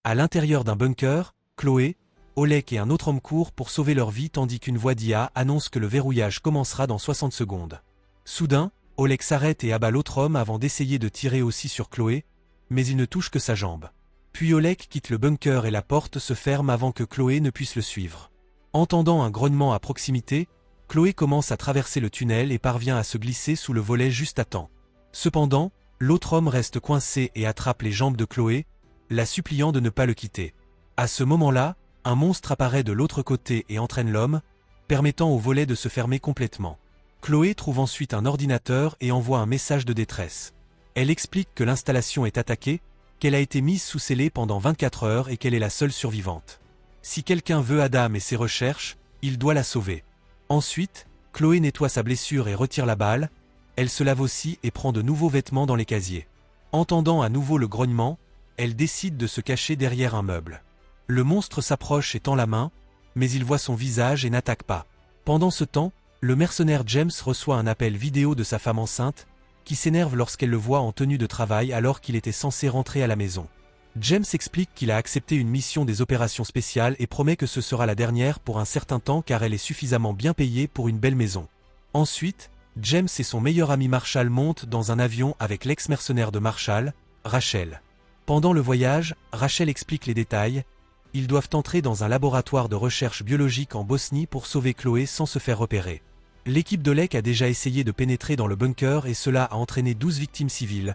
À l'intérieur d'un bunker, Chloé, Oleg et un autre homme courent pour sauver leur vie tandis qu'une voix d'IA annonce que le verrouillage commencera dans 60 secondes. Soudain, Oleg s'arrête et abat l'autre homme avant d'essayer de tirer aussi sur Chloé, mais il ne touche que sa jambe. Puis Oleg quitte le bunker et la porte se ferme avant que Chloé ne puisse le suivre. Entendant un grognement à proximité, Chloé commence à traverser le tunnel et parvient à se glisser sous le volet juste à temps. Cependant, l'autre homme reste coincé et attrape les jambes de Chloé, la suppliant de ne pas le quitter. À ce moment-là, un monstre apparaît de l'autre côté et entraîne l'homme, permettant au volet de se fermer complètement. Chloé trouve ensuite un ordinateur et envoie un message de détresse. Elle explique que l'installation est attaquée, qu'elle a été mise sous scellé pendant 24 heures et qu'elle est la seule survivante. Si quelqu'un veut Adam et ses recherches, il doit la sauver. Ensuite, Chloé nettoie sa blessure et retire la balle, elle se lave aussi et prend de nouveaux vêtements dans les casiers. Entendant à nouveau le grognement, elle décide de se cacher derrière un meuble. Le monstre s'approche et tend la main, mais il voit son visage et n'attaque pas. Pendant ce temps, le mercenaire James reçoit un appel vidéo de sa femme enceinte, qui s'énerve lorsqu'elle le voit en tenue de travail alors qu'il était censé rentrer à la maison. James explique qu'il a accepté une mission des opérations spéciales et promet que ce sera la dernière pour un certain temps car elle est suffisamment bien payée pour une belle maison. Ensuite, James et son meilleur ami Marshall montent dans un avion avec l'ex-mercenaire de Marshall, Rachel. Pendant le voyage, Rachel explique les détails. Ils doivent entrer dans un laboratoire de recherche biologique en Bosnie pour sauver Chloé sans se faire repérer. L'équipe d'Oleg a déjà essayé de pénétrer dans le bunker et cela a entraîné 12 victimes civiles.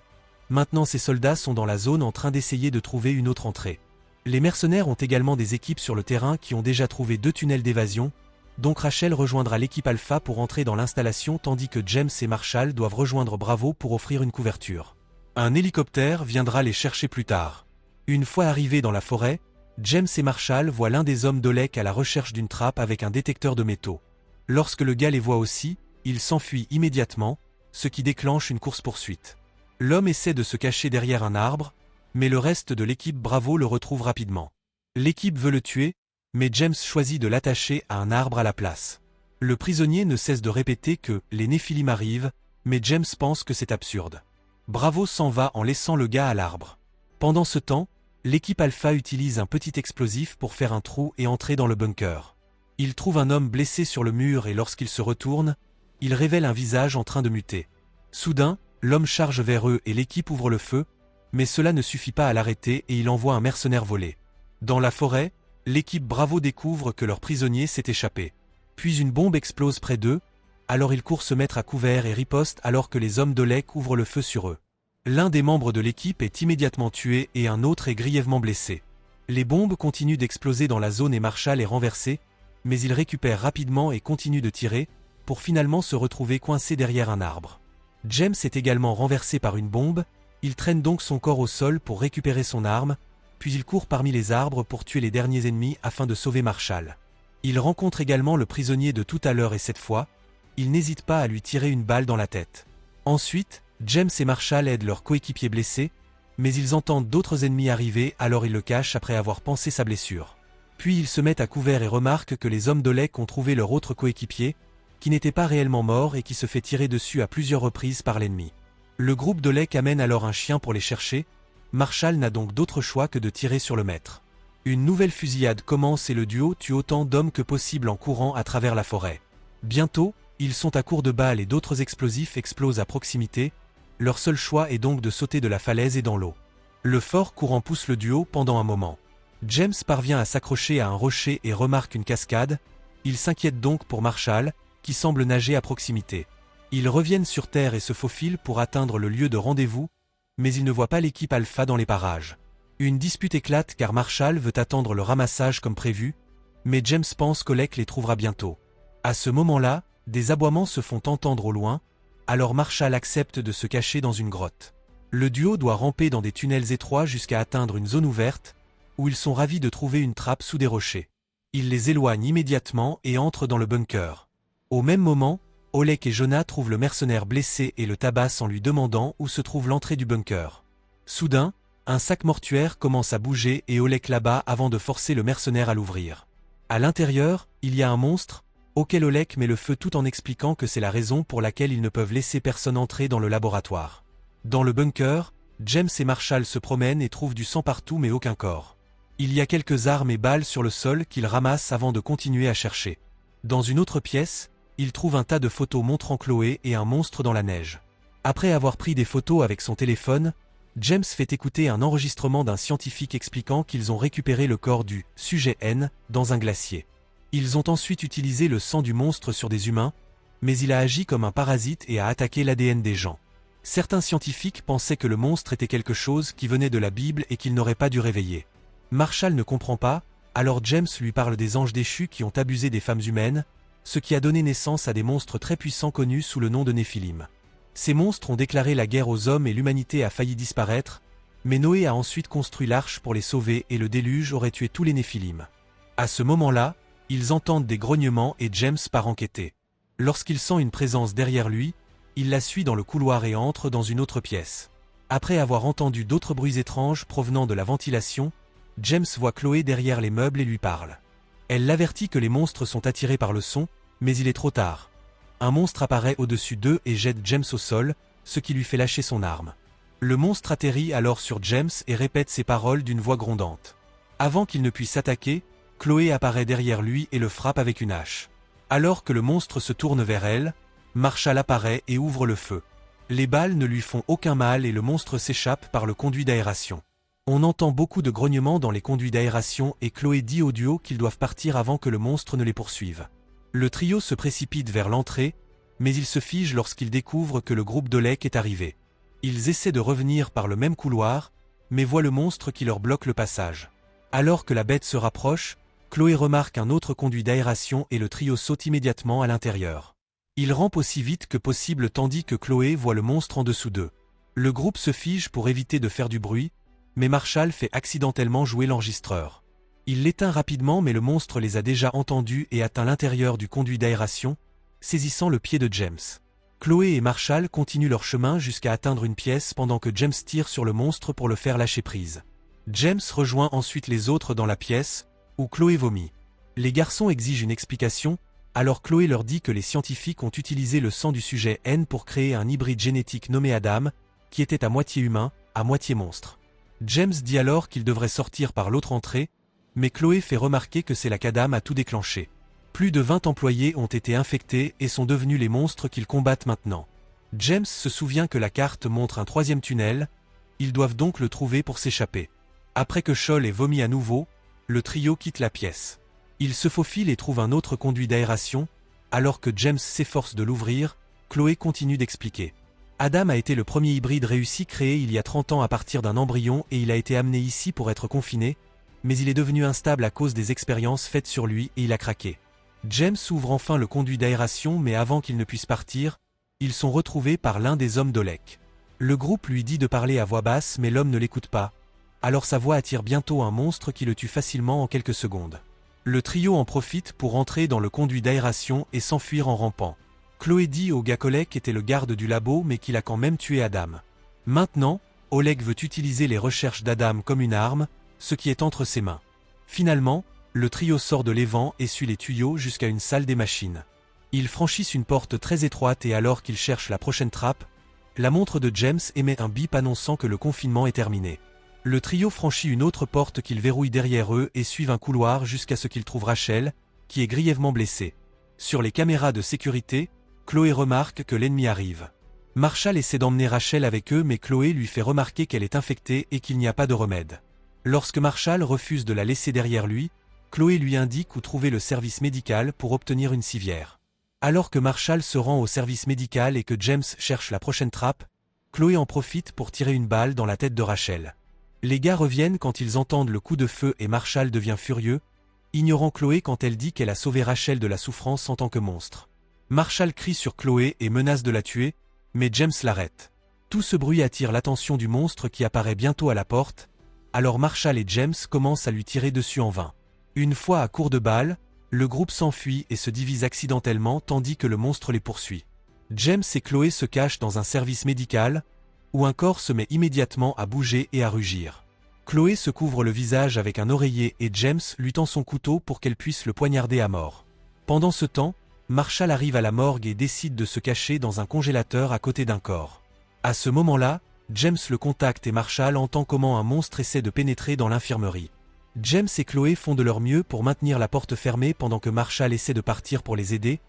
Maintenant ces soldats sont dans la zone en train d'essayer de trouver une autre entrée. Les mercenaires ont également des équipes sur le terrain qui ont déjà trouvé 2 tunnels d'évasion, donc Rachel rejoindra l'équipe Alpha pour entrer dans l'installation tandis que James et Marshall doivent rejoindre Bravo pour offrir une couverture. Un hélicoptère viendra les chercher plus tard. Une fois arrivés dans la forêt, James et Marshall voient l'un des hommes d'Oleg à la recherche d'une trappe avec un détecteur de métaux. Lorsque le gars les voit aussi, il s'enfuit immédiatement, ce qui déclenche une course-poursuite. L'homme essaie de se cacher derrière un arbre, mais le reste de l'équipe Bravo le retrouve rapidement. L'équipe veut le tuer, mais James choisit de l'attacher à un arbre à la place. Le prisonnier ne cesse de répéter que « les Néphilim arrivent », mais James pense que c'est absurde. Bravo s'en va en laissant le gars à l'arbre. Pendant ce temps, l'équipe Alpha utilise un petit explosif pour faire un trou et entrer dans le bunker. Il trouve un homme blessé sur le mur et lorsqu'il se retourne, il révèle un visage en train de muter. Soudain, l'homme charge vers eux et l'équipe ouvre le feu, mais cela ne suffit pas à l'arrêter et il envoie un mercenaire voler. Dans la forêt, l'équipe Bravo découvre que leur prisonnier s'est échappé. Puis une bombe explose près d'eux, alors ils courent se mettre à couvert et ripostent alors que les hommes d'Oleg ouvrent le feu sur eux. L'un des membres de l'équipe est immédiatement tué et un autre est grièvement blessé. Les bombes continuent d'exploser dans la zone et Marshall est renversé, mais il récupère rapidement et continue de tirer, pour finalement se retrouver coincé derrière un arbre. James est également renversé par une bombe, il traîne donc son corps au sol pour récupérer son arme, puis il court parmi les arbres pour tuer les derniers ennemis afin de sauver Marshall. Il rencontre également le prisonnier de tout à l'heure et cette fois, il n'hésite pas à lui tirer une balle dans la tête. Ensuite, James et Marshall aident leur coéquipier blessé, mais ils entendent d'autres ennemis arriver alors ils le cachent après avoir pansé sa blessure. Puis ils se mettent à couvert et remarquent que les hommes d'Oleg ont trouvé leur autre coéquipier, qui n'était pas réellement mort et qui se fait tirer dessus à plusieurs reprises par l'ennemi. Le groupe d'Oleg amène alors un chien pour les chercher, Marshall n'a donc d'autre choix que de tirer sur le maître. Une nouvelle fusillade commence et le duo tue autant d'hommes que possible en courant à travers la forêt. Bientôt, ils sont à court de balles et d'autres explosifs explosent à proximité, leur seul choix est donc de sauter de la falaise et dans l'eau. Le fort courant pousse le duo pendant un moment. James parvient à s'accrocher à un rocher et remarque une cascade, il s'inquiète donc pour Marshall, qui semble nager à proximité. Ils reviennent sur Terre et se faufilent pour atteindre le lieu de rendez-vous, mais ils ne voient pas l'équipe Alpha dans les parages. Une dispute éclate car Marshall veut attendre le ramassage comme prévu, mais James pense qu'Oleg les trouvera bientôt. À ce moment-là, des aboiements se font entendre au loin, alors Marshall accepte de se cacher dans une grotte. Le duo doit ramper dans des tunnels étroits jusqu'à atteindre une zone ouverte, où ils sont ravis de trouver une trappe sous des rochers. Ils les éloignent immédiatement et entrent dans le bunker. Au même moment, Oleg et Jonah trouvent le mercenaire blessé et le tabassent en lui demandant où se trouve l'entrée du bunker. Soudain, un sac mortuaire commence à bouger et Oleg l'abat avant de forcer le mercenaire à l'ouvrir. À l'intérieur, il y a un monstre, auquel Oleg met le feu tout en expliquant que c'est la raison pour laquelle ils ne peuvent laisser personne entrer dans le laboratoire. Dans le bunker, James et Marshall se promènent et trouvent du sang partout mais aucun corps. Il y a quelques armes et balles sur le sol qu'il ramasse avant de continuer à chercher. Dans une autre pièce, il trouve un tas de photos montrant Chloé et un monstre dans la neige. Après avoir pris des photos avec son téléphone, James fait écouter un enregistrement d'un scientifique expliquant qu'ils ont récupéré le corps du sujet N dans un glacier. Ils ont ensuite utilisé le sang du monstre sur des humains, mais il a agi comme un parasite et a attaqué l'ADN des gens. Certains scientifiques pensaient que le monstre était quelque chose qui venait de la Bible et qu'il n'aurait pas dû réveiller. Marshall ne comprend pas, alors James lui parle des anges déchus qui ont abusé des femmes humaines, ce qui a donné naissance à des monstres très puissants connus sous le nom de Néphilim. Ces monstres ont déclaré la guerre aux hommes et l'humanité a failli disparaître, mais Noé a ensuite construit l'arche pour les sauver et le déluge aurait tué tous les Néphilim. À ce moment-là, ils entendent des grognements et James part enquêter. Lorsqu'il sent une présence derrière lui, il la suit dans le couloir et entre dans une autre pièce. Après avoir entendu d'autres bruits étranges provenant de la ventilation, James voit Chloé derrière les meubles et lui parle. Elle l'avertit que les monstres sont attirés par le son, mais il est trop tard. Un monstre apparaît au-dessus d'eux et jette James au sol, ce qui lui fait lâcher son arme. Le monstre atterrit alors sur James et répète ses paroles d'une voix grondante. Avant qu'il ne puisse s'attaquer, Chloé apparaît derrière lui et le frappe avec une hache. Alors que le monstre se tourne vers elle, Marshall apparaît et ouvre le feu. Les balles ne lui font aucun mal et le monstre s'échappe par le conduit d'aération. On entend beaucoup de grognements dans les conduits d'aération et Chloé dit au duo qu'ils doivent partir avant que le monstre ne les poursuive. Le trio se précipite vers l'entrée, mais ils se figent lorsqu'ils découvrent que le groupe d'Oleg est arrivé. Ils essaient de revenir par le même couloir, mais voient le monstre qui leur bloque le passage. Alors que la bête se rapproche, Chloé remarque un autre conduit d'aération et le trio saute immédiatement à l'intérieur. Ils rampent aussi vite que possible tandis que Chloé voit le monstre en dessous d'eux. Le groupe se fige pour éviter de faire du bruit, mais Marshall fait accidentellement jouer l'enregistreur. Il l'éteint rapidement mais le monstre les a déjà entendus et atteint l'intérieur du conduit d'aération, saisissant le pied de James. Chloé et Marshall continuent leur chemin jusqu'à atteindre une pièce pendant que James tire sur le monstre pour le faire lâcher prise. James rejoint ensuite les autres dans la pièce, où Chloé vomit. Les garçons exigent une explication, alors Chloé leur dit que les scientifiques ont utilisé le sang du sujet N pour créer un hybride génétique nommé Adam, qui était à moitié humain, à moitié monstre. James dit alors qu'il devrait sortir par l'autre entrée, mais Chloé fait remarquer que c'est là qu'Adam a tout déclenché. Plus de 20 employés ont été infectés et sont devenus les monstres qu'ils combattent maintenant. James se souvient que la carte montre un troisième tunnel, ils doivent donc le trouver pour s'échapper. Après que Scholl ait vomi à nouveau, le trio quitte la pièce. Il se faufile et trouve un autre conduit d'aération, alors que James s'efforce de l'ouvrir, Chloé continue d'expliquer. Adam a été le premier hybride réussi créé il y a 30 ans à partir d'un embryon et il a été amené ici pour être confiné, mais il est devenu instable à cause des expériences faites sur lui et il a craqué. James ouvre enfin le conduit d'aération mais avant qu'il ne puisse partir, ils sont retrouvés par l'un des hommes d'Oleg. Le groupe lui dit de parler à voix basse mais l'homme ne l'écoute pas, alors sa voix attire bientôt un monstre qui le tue facilement en quelques secondes. Le trio en profite pour entrer dans le conduit d'aération et s'enfuir en rampant. Chloé dit au gars qu'Oleg était le garde du labo mais qu'il a quand même tué Adam. Maintenant, Oleg veut utiliser les recherches d'Adam comme une arme, ce qui est entre ses mains. Finalement, le trio sort de l'évent et suit les tuyaux jusqu'à une salle des machines. Ils franchissent une porte très étroite et alors qu'ils cherchent la prochaine trappe, la montre de James émet un bip annonçant que le confinement est terminé. Le trio franchit une autre porte qu'ils verrouillent derrière eux et suivent un couloir jusqu'à ce qu'ils trouvent Rachel, qui est grièvement blessée. Sur les caméras de sécurité, Chloé remarque que l'ennemi arrive. Marshall essaie d'emmener Rachel avec eux mais Chloé lui fait remarquer qu'elle est infectée et qu'il n'y a pas de remède. Lorsque Marshall refuse de la laisser derrière lui, Chloé lui indique où trouver le service médical pour obtenir une civière. Alors que Marshall se rend au service médical et que James cherche la prochaine trappe, Chloé en profite pour tirer une balle dans la tête de Rachel. Les gars reviennent quand ils entendent le coup de feu et Marshall devient furieux, ignorant Chloé quand elle dit qu'elle a sauvé Rachel de la souffrance en tant que monstre. Marshall crie sur Chloé et menace de la tuer, mais James l'arrête. Tout ce bruit attire l'attention du monstre qui apparaît bientôt à la porte, alors Marshall et James commencent à lui tirer dessus en vain. Une fois à court de balles, le groupe s'enfuit et se divise accidentellement tandis que le monstre les poursuit. James et Chloé se cachent dans un service médical, où un corps se met immédiatement à bouger et à rugir. Chloé se couvre le visage avec un oreiller et James lui tend son couteau pour qu'elle puisse le poignarder à mort. Pendant ce temps, Marshall arrive à la morgue et décide de se cacher dans un congélateur à côté d'un corps. À ce moment-là, James le contacte et Marshall entend comment un monstre essaie de pénétrer dans l'infirmerie. James et Chloé font de leur mieux pour maintenir la porte fermée pendant que Marshall essaie de partir pour les aider,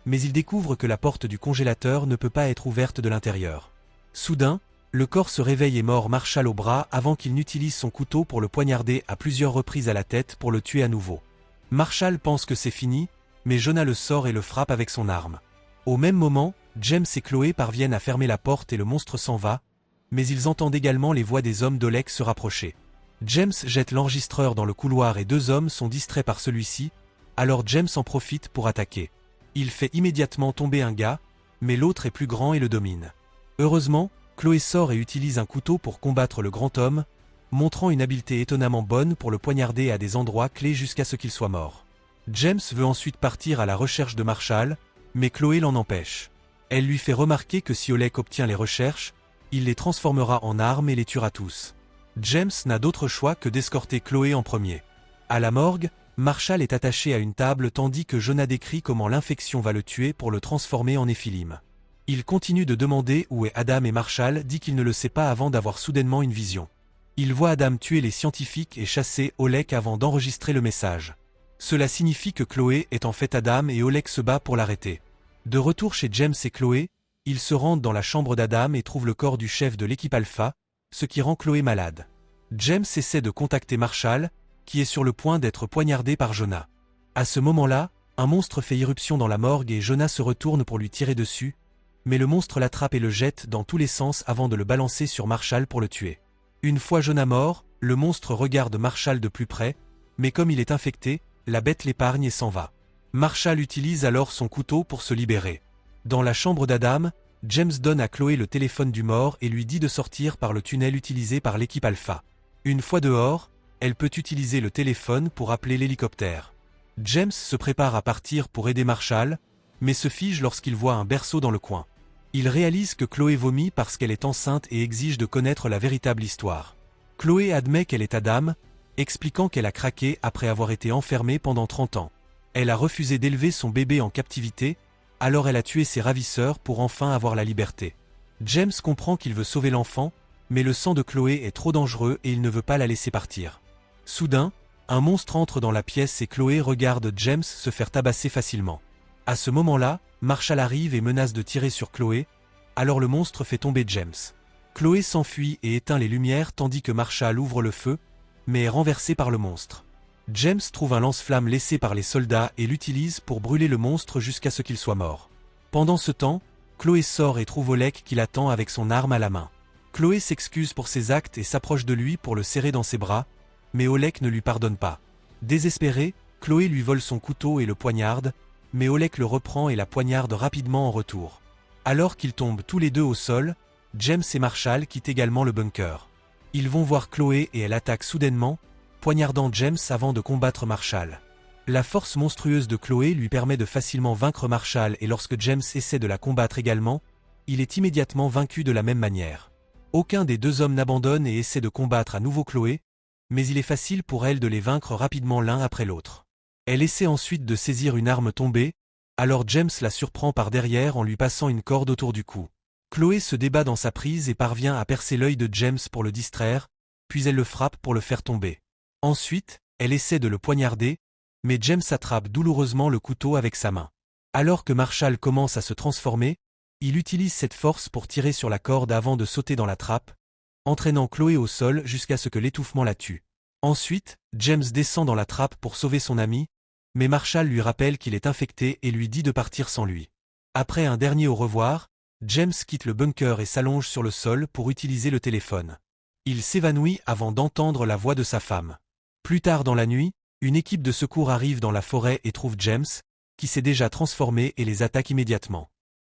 mais ils découvrent que la porte du congélateur ne peut pas être ouverte de l'intérieur. Soudain, le corps se réveille et mord Marshall au bras avant qu'il n'utilise son couteau pour le poignarder à plusieurs reprises à la tête pour le tuer à nouveau. Marshall pense que c'est fini, mais Jonah le sort et le frappe avec son arme. Au même moment, James et Chloé parviennent à fermer la porte et le monstre s'en va, mais ils entendent également les voix des hommes d'Oleg se rapprocher. James jette l'enregistreur dans le couloir et deux hommes sont distraits par celui-ci, alors James en profite pour attaquer. Il fait immédiatement tomber un gars, mais l'autre est plus grand et le domine. Heureusement, Chloé sort et utilise un couteau pour combattre le grand homme, montrant une habileté étonnamment bonne pour le poignarder à des endroits clés jusqu'à ce qu'il soit mort. James veut ensuite partir à la recherche de Marshall, mais Chloé l'en empêche. Elle lui fait remarquer que si Oleg obtient les recherches, il les transformera en armes et les tuera tous. James n'a d'autre choix que d'escorter Chloé en premier. À la morgue, Marshall est attaché à une table tandis que Jonah décrit comment l'infection va le tuer pour le transformer en Néphilim. Il continue de demander où est Adam et Marshall dit qu'il ne le sait pas avant d'avoir soudainement une vision. Il voit Adam tuer les scientifiques et chasser Oleg avant d'enregistrer le message. Cela signifie que Chloé est en fait Adam et Oleg se bat pour l'arrêter. De retour chez James et Chloé, ils se rendent dans la chambre d'Adam et trouvent le corps du chef de l'équipe Alpha, ce qui rend Chloé malade. James essaie de contacter Marshall, qui est sur le point d'être poignardé par Jonah. À ce moment-là, un monstre fait irruption dans la morgue et Jonah se retourne pour lui tirer dessus, mais le monstre l'attrape et le jette dans tous les sens avant de le balancer sur Marshall pour le tuer. Une fois Jonah mort, le monstre regarde Marshall de plus près, mais comme il est infecté, la bête l'épargne et s'en va. Marshall utilise alors son couteau pour se libérer. Dans la chambre d'Adam, James donne à Chloé le téléphone du mort et lui dit de sortir par le tunnel utilisé par l'équipe Alpha. Une fois dehors, elle peut utiliser le téléphone pour appeler l'hélicoptère. James se prépare à partir pour aider Marshall, mais se fige lorsqu'il voit un berceau dans le coin. Il réalise que Chloé vomit parce qu'elle est enceinte et exige de connaître la véritable histoire. Chloé admet qu'elle est Adam, expliquant qu'elle a craqué après avoir été enfermée pendant 30 ans. Elle a refusé d'élever son bébé en captivité, alors elle a tué ses ravisseurs pour enfin avoir la liberté. James comprend qu'il veut sauver l'enfant, mais le sang de Chloé est trop dangereux et il ne veut pas la laisser partir. Soudain, un monstre entre dans la pièce et Chloé regarde James se faire tabasser facilement. À ce moment-là, Marshall arrive et menace de tirer sur Chloé, alors le monstre fait tomber James. Chloé s'enfuit et éteint les lumières tandis que Marshall ouvre le feu, mais est renversé par le monstre. James trouve un lance-flamme laissé par les soldats et l'utilise pour brûler le monstre jusqu'à ce qu'il soit mort. Pendant ce temps, Chloé sort et trouve Oleg qui l'attend avec son arme à la main. Chloé s'excuse pour ses actes et s'approche de lui pour le serrer dans ses bras, mais Oleg ne lui pardonne pas. Désespérée, Chloé lui vole son couteau et le poignarde, mais Oleg le reprend et la poignarde rapidement en retour. Alors qu'ils tombent tous les deux au sol, James et Marshall quittent également le bunker. Ils vont voir Chloé et elle attaque soudainement, poignardant James avant de combattre Marshall. La force monstrueuse de Chloé lui permet de facilement vaincre Marshall et lorsque James essaie de la combattre également, il est immédiatement vaincu de la même manière. Aucun des deux hommes n'abandonne et essaie de combattre à nouveau Chloé, mais il est facile pour elle de les vaincre rapidement l'un après l'autre. Elle essaie ensuite de saisir une arme tombée, alors James la surprend par derrière en lui passant une corde autour du cou. Chloé se débat dans sa prise et parvient à percer l'œil de James pour le distraire, puis elle le frappe pour le faire tomber. Ensuite, elle essaie de le poignarder, mais James attrape douloureusement le couteau avec sa main. Alors que Marshall commence à se transformer, il utilise cette force pour tirer sur la corde avant de sauter dans la trappe, entraînant Chloé au sol jusqu'à ce que l'étouffement la tue. Ensuite, James descend dans la trappe pour sauver son ami, mais Marshall lui rappelle qu'il est infecté et lui dit de partir sans lui. Après un dernier au revoir, James quitte le bunker et s'allonge sur le sol pour utiliser le téléphone. Il s'évanouit avant d'entendre la voix de sa femme. Plus tard dans la nuit, une équipe de secours arrive dans la forêt et trouve James, qui s'est déjà transformé et les attaque immédiatement.